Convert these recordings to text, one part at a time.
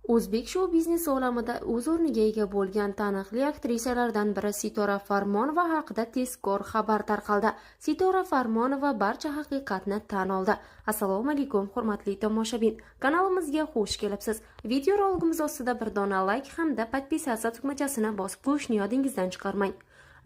O'zbek shou-biznesi olamida o'z o'rniga ega bo'lgan taniqli aktrisalardan biri Sitora Farmonova haqida tezkor xabar tarqaldi. Sitora Farmonova barcha haqiqatni tan oldi. Assalomu alaykum, hurmatli tomoshabin. Kanalimizga xush kelibsiz. Video roligimiz ostida bir dona like hamda podpisatsiya tugmachasini bosib qo'yishni yodingizdan chiqarmang.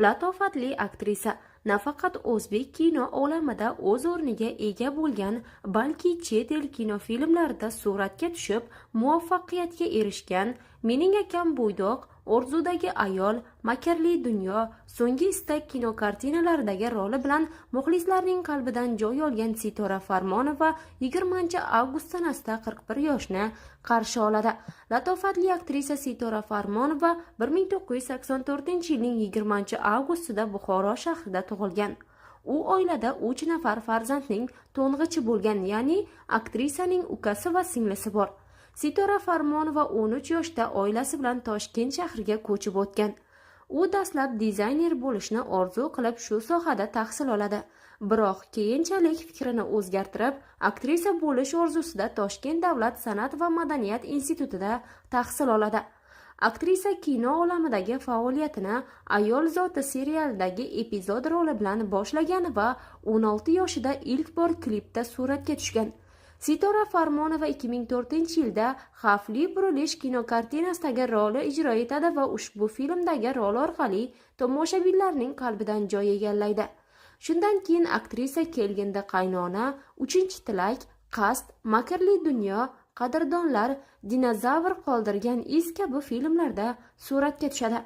Latofatli aktrisa nafaqat o'zbek kino olamida o'z o'rniga ega bo'lgan, balki chet el kinofilmlarida suratga tushib, muvaffaqiyatga erishgan Mening akam bo'ydoq, Orzudagi ayol, Makarli dunyo, So'nggi istak kinokartinalaridagi roli bilan muxlislarning qalbidan joy olgan Sitora Farmonova 20-avgust sanasida 41 yoshni qarshi oladi. Latofatli aktrisa Sitora Farmonova 1984-yilning 20-avgustida Buxoro shahrida tug'ilgan. U oilada 3 nafar farzandning to'ng'ichi bo'lgan, ya'ni aktrisaning ukasi va singlisi bor. Sitora Farmonova 13 yoshda oilasi bilan Toshkent shahriga ko'chib o'tgan. U dastlab dizayner bo'lishni orzu qilib shu sohada tahsil oladi. Biroq keyinchalik fikrini o'zgartirib, aktrisa bo'lish orzusida Toshkent davlat san'at va madaniyat institutida tahsil oladi. Aktrisa kino olamidagi faoliyatini Ayol zoti serialidagi epizod roli bilan boshlagan va 16 yoshida ilk bor klipda suratga tushgan. Sitora Farmonova 2004-yilda Xavfli burilish kinokartinasidagi roli ijro etadi va ushbu filmdagi rol orqali tomoshabinlarning qalbidan joy egallaydi. Shundan keyin aktrisa Kelgindi qaynona, 3-tilak, Qasd, Makarli dunyo, Qadrdonlar, Dinozavr qoldirgan iz kabi filmlarda suratga tushadi.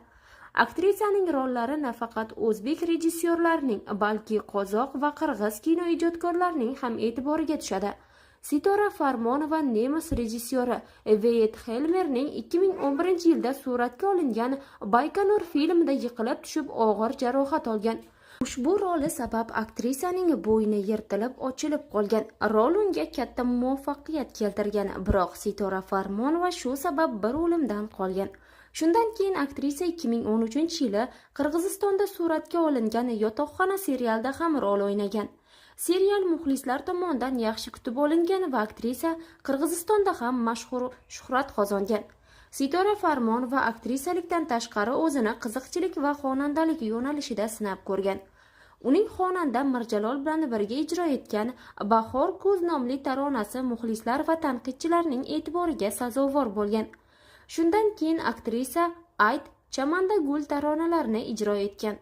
Aktrisaning rollari nafaqat o'zbek rejissyorlarining, balki qozoq va qirg'iz kino ijodkorlarining ham e'tiboriga tushadi. Sitora Farmonova nemis rejissyori Veit Helmerning 2011-yilda suratga olingan Baykonur filmida yiqilib tushib og'ir jarohat olgan. Ushbu roli sabab aktrisaning bo'yni yirtilib ochilib qolgan. Rol unga katta muvaffaqiyat keltirgan, biroq Sitora Farmonova shu sabab bir o'limdan qolgan. Shundan keyin aktrisa 2013-yili Qirg'izistonda suratga olingan Yotoqxona serialida ham rol o'ynagan. Serial muxlislar tomonidan yaxshi kutib olingan va aktrisa Qirg'izistonda ham mashhur shuhrat qozongan. Sitora Farmonova aktrisalikdan tashqari o'zini qiziqchilik va xonandalik yo'nalishida sinab ko'rgan. Uning xonanda Mirjalol bilan birga ijro etgan Bahor ko'z nomli taronasi muxlislar va tanqidchilarning e'tiboriga sazovor bo'lgan. Shundan keyin aktrisa Ayt, Chamanda gul taronalarini ijro etgan.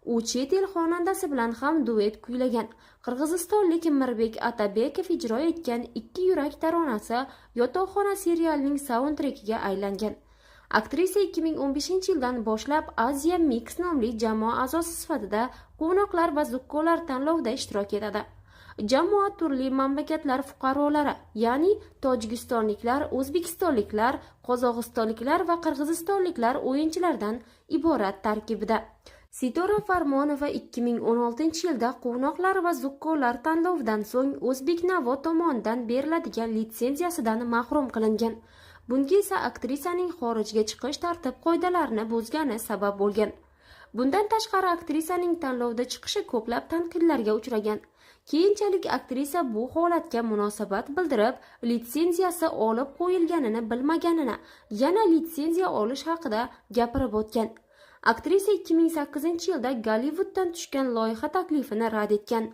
U chet el xonandasi bilan ham duet kuylagan. Qirg'izistonlik Mirbek Atabekov ijro etgan Ikki yurak taronasi Yotoqxona serialining saundtrekiga aylangan. Aktrisa 2015-yildan boshlab Asia Mix nomli jamoa a'zosi sifatida quvnoqlar va zukkolar tanlovida ishtirok etadi. Jamoa turli mamlakatlar fuqarolari, ya'ni tojikistonliklar, o'zbekistonliklar, qozog'istonliklar va qirg'izistonliklar o'yinchilardan iborat tarkibida. Sitora Farmonova 2016-yilda quvnoqlar va zukkolar tanlovidan so'ng O'zbeknavo tomonidan beriladigan litsenziyasidan mahrum qilingan. Bunga esa aktrisaning xorijga chiqish tartib-qoidalarini buzgani sabab bo'lgan. Bundan tashqari aktrisaning tanlovda chiqishi ko'plab tanqidlarga uchragan. Keyinchalik aktrisa bu holatga munosabat bildirib, litsenziyasi olib qo'yilganini bilmaganini, yana litsenziya olish haqida gapirib o'tgan. Aktrisa 2008-yilda Gollywooddan tushgan loyiha taklifini rad etgan.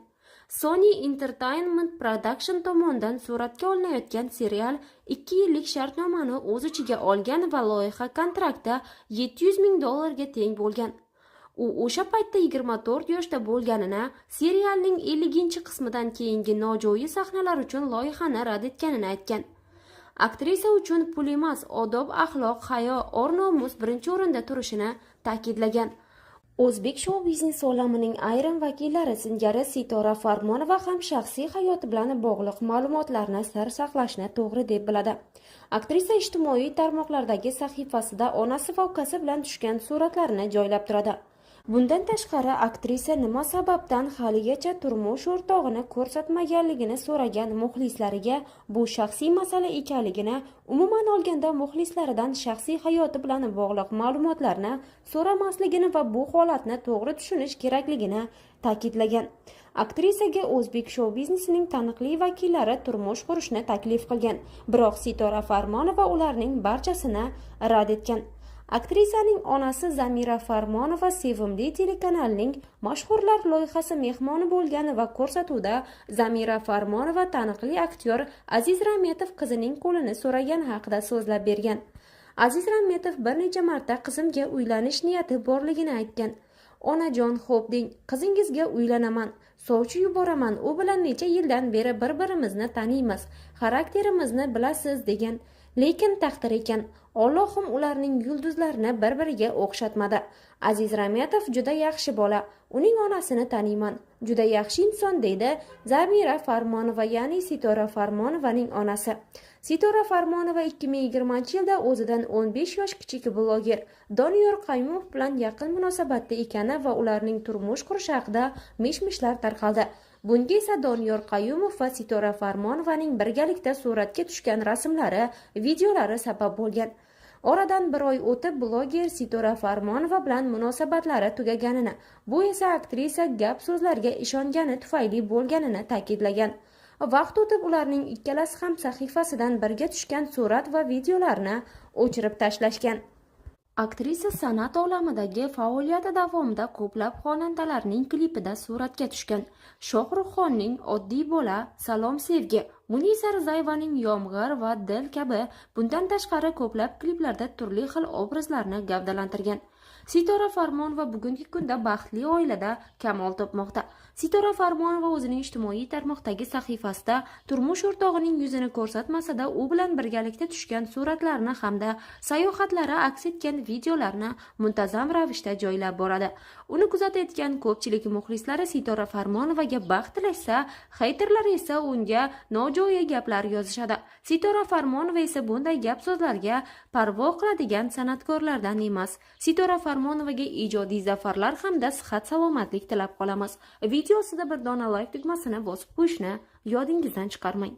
Sony Entertainment Production tomonidan suratga olinayotgan serial 2 yillik shartnomani o'z ichiga olgan va loyiha kontrakti $700,000 teng bo'lgan. U o'sha paytda 24 yoshda bo'lganini, serialning 50-qismidan keyingi nojo'ya sahnalar uchun loyihani rad etganini aytgan. Aktrisa uchun pul emas, odob, axloq, hayo, or-nomus birinchi o'rinda turishini ta'kidlagan. O'zbek shou-biznesi olamining ayrim vakillari singari Sitora Farmonova ham shaxsiy hayoti bilan bog'liq ma'lumotlarni sir saqlashni to'g'ri deb biladi. Aktrisa ijtimoiy tarmoqlardagi sahifasida onasi va ukasi bilan tushgan suratlarini joylab turadi. Bundan tashqari, aktrisa nima sababdan haligacha turmush o'rtog'ini ko'rsatmaganligini so'ragan muxlislariga bu shaxsiy masala ekanligini, umuman olganda muxlislaridan shaxsiy hayoti bilan bog'liq ma'lumotlarni so'ramasligini va bu holatni to'g'ri tushunish kerakligini ta'kidlagan. Aktrisaga o'zbek shou-biznesining taniqli vakillari turmush qurishni taklif qilgan, biroq Sitora Farmonova ularning barchasini rad etgan. Aktrisaning onasi Zamira Farmonova Sevimli telekanalining mashhurlar loyihasi mehmoni bo'lgan va ko'rsatuvda Zamira Farmonova taniqli aktyor Aziz Rametov qizining qo'lini so'ragan haqida so'zlab bergan. Aziz Rametov bir necha marta qizimga uylanish niyati borligini aytgan. Onajon, xo'p deng, qizingizga uylanaman, sovchi yuboraman, u bilan necha yildan beri bir-birimizni taniymiz, xarakterimizni bilasiz degan. Lekin taqdir ekan, Allohim ularning yulduzlarini bir-biriga o'xshatmadi. Aziz Rametov juda yaxshi bola, uning onasini taniyman, juda yaxshi inson, deydi Zamira Farmonova, ya'ni Sitora Farmonovaning onasi. Sitora Farmonova 2020-yilda o'zidan 15 yosh kichik bloger Doniyor Qayumov bilan yaqin munosabatda ekani va ularning turmush qurishi haqida mish-mishlar tarqaldi. Bunga esa Doniyor Qayumov va Sitora Farmonovaning birgalikda suratga tushgan rasmlari, videolari sabab bo'lgan. Oradan bir oy o'tib bloger Sitora Farmonova bilan munosabatlari tugaganini, bu esa aktrisa gap so'zlarga ishongani tufayli bo'lganini ta'kidlagan. Vaqt o'tib ularning ikkalasi ham sahifasidan birga tushgan surat va videolarni o'chirib tashlashgan. Aktrisa san'at olamidagi faoliyati davomida ko'plab xonandalarning klipida suratga tushgan. Shohruxxonning Oddiy bola, Salom sevgi, Munisa Rizayevaning Yomg'ir va Dil kabi bundan tashqari ko'plab kliplarda turli xil obrazlarni gavdalantirgan. Sitora Farmonova bugungi kunda baxtli oilada kamol topmoqda. Sitora Farmonova o'zining ijtimoiy tarmoqdagi sahifasida turmush o'rtog'ining yuzini ko'rsatmasa-da, u bilan birgalikda tushgan suratlarni hamda sayohatlari aks etgan videolarni muntazam ravishda joylab boradi. Uni kuzatayotgan ko'pchilik muxlislari Sitora Farmonovaga baxt tilashsa, xeyterlar esa unga nojo'ya gaplar yozishadi. Sitora Farmonova esa bunday gap so'zlarga parvo qiladigan san'atkorlardan emas. Sitora Farmonovaga ijodiy zafarlar hamda sihat salomatlik tilab qolamiz. Video ostida bir dona like tugmasini bosib qo'yishni yodingizdan chiqarmang.